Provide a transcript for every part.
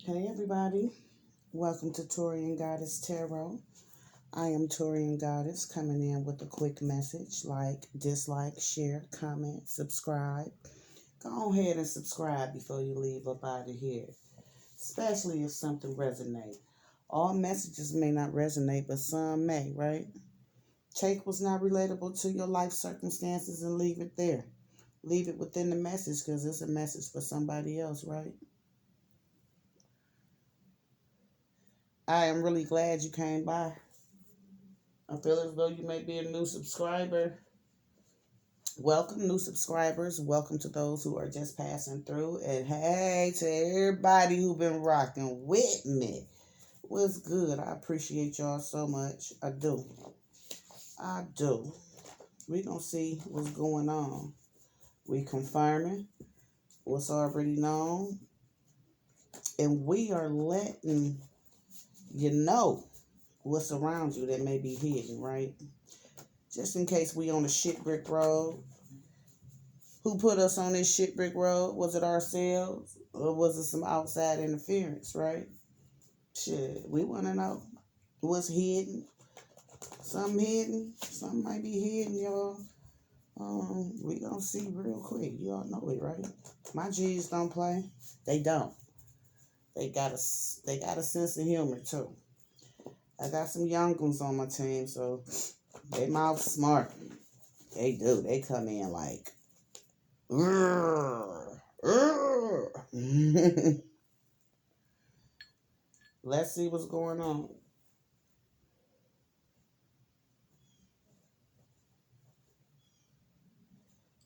Hey everybody, welcome to TaureanGoddess Tarot. I am TaureanGoddess coming in with a quick message like, dislike, share, comment, subscribe. Go ahead and subscribe before you leave up out of here, especially if something resonates. All messages may not resonate, but some may, right? Take what's not relatable to your life circumstances and leave it there. Leave it within the message because it's a message for somebody else, right? I am really glad you came by. I feel as though you may be a new subscriber. Welcome, new subscribers. Welcome to those who are just passing through. And hey, to everybody who been rocking with me. What's good? I appreciate y'all so much. I do. I do. We gonna see what's going on. We confirming what's already known. And we are letting you know what's around you that may be hidden, right? Just in case we on a shit brick road. Who put us on this shit brick road? Was it ourselves? Or was it some outside interference, right? Shit, we want to know what's hidden. Something hidden. Something might be hidden, y'all. We gonna see real quick. Y'all know it, right? My G's don't play. They don't. They got a sense of humor, too. I got some young ones on my team, so they mouth smart. They do. They come in like, let's see what's going on.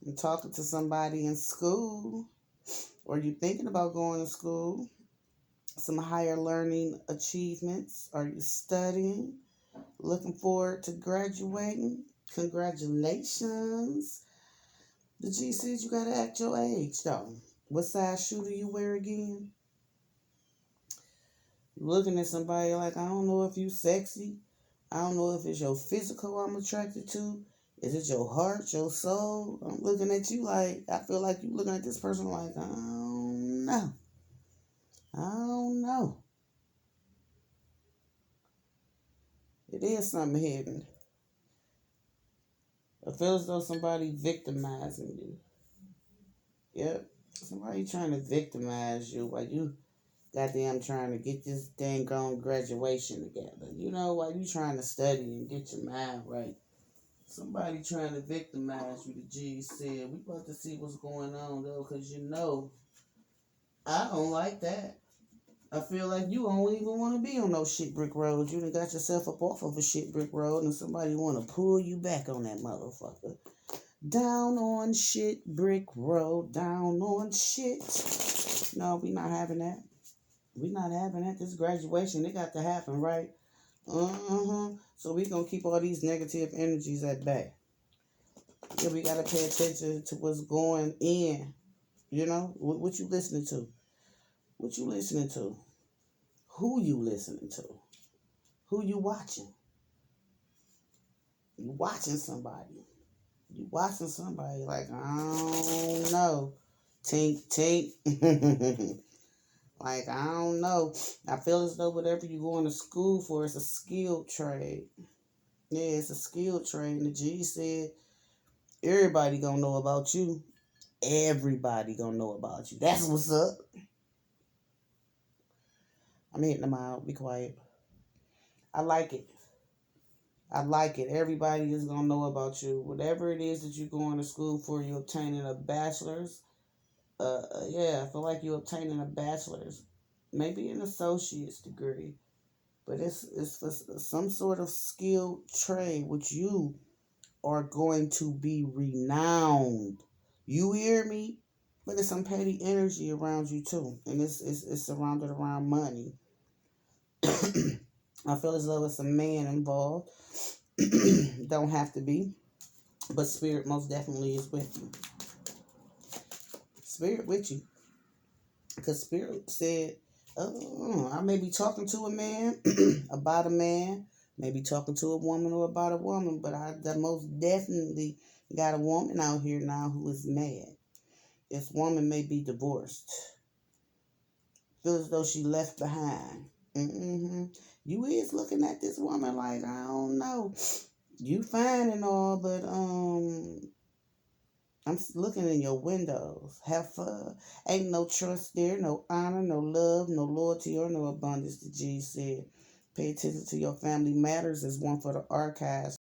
I'm talking to somebody in school, or you thinking about going to school, some higher learning achievements. Are you studying? Looking forward to graduating? Congratulations. The G says you gotta act your age, though. What size shoe do you wear again? Looking at somebody like, I don't know if you sexy. I don't know if it's your physical I'm attracted to. Is it your heart, your soul? I'm looking at you like, I feel like you looking at this person like, I don't know. I don't know. It is something hidden. I feel as though somebody victimizing you. Yep. Somebody trying to victimize you while you goddamn trying to get this dang on graduation together. You know, while you trying to study and get your mind right. Somebody trying to victimize you, the G said. We about to see what's going on, though, because you know, I don't like that. I feel like you don't even want to be on those shit brick roads. You done got yourself up off of a shit brick road and somebody want to pull you back on that motherfucker. Down on shit brick road, down on shit. No, we not having that. We not having that. This graduation, it got to happen, right? So we gonna keep all these negative energies at bay. Yeah, we gotta pay attention to what's going in. You know, what you listening to? What you listening to? Who you listening to? Who you watching? You watching somebody. You watching somebody like, I don't know. Tink, tink. Like, I don't know. I feel as though whatever you're going to school for is a skilled trade. Yeah, it's a skilled trade. And the G said, everybody gonna know about you. Everybody gonna know about you. That's what's up. I'm hitting them out. Be quiet. I like it. I like it. Everybody is gonna know about you. Whatever it is that you're going to school for, you're obtaining a bachelor's. Yeah, I feel like you're obtaining a bachelor's, maybe an associate's degree, but it's for some sort of skilled trade which you are going to be renowned. You hear me? But there's some petty energy around you too, and it's surrounded around money. I feel as though it's a man involved. Don't have to be, but spirit most definitely is with you. Spirit with you, because spirit said, "Oh, I may be talking to a man about a man, maybe talking to a woman or about a woman, but I most definitely got a woman out here now who is mad. This woman may be divorced. Feel as though she left behind. You is looking at this woman like, I don't know. You fine and all, but I'm looking in your windows. Have fun. Ain't no trust there, no honor, no love, no loyalty, or no abundance, the G said. Pay attention to your family matters as one for the archives.